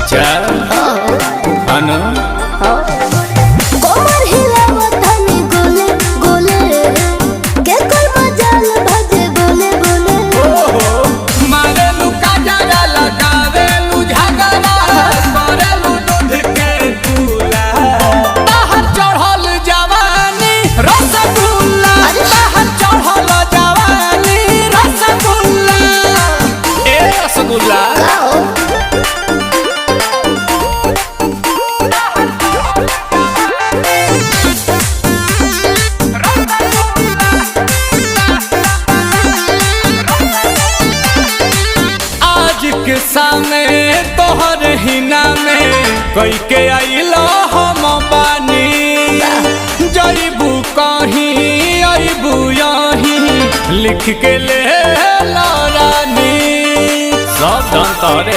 अच्छा अनु कोमर हिलावत हनी गोले गोले के कोई मजाल भजे बोले बोले मारे लुका जरा लगावे लु झगड़ा मारे लु दूध के दूला बाहर चढ़ल जवानी रसगुल्ला बाहर चढ़ल जवानी रसगुल्ला ए रसगुल्ला के सामने तोहर हिना में कई के आइलो हम बानी जईबू कहीं अबू यहीं लिख के ले रानी सब धन तोरे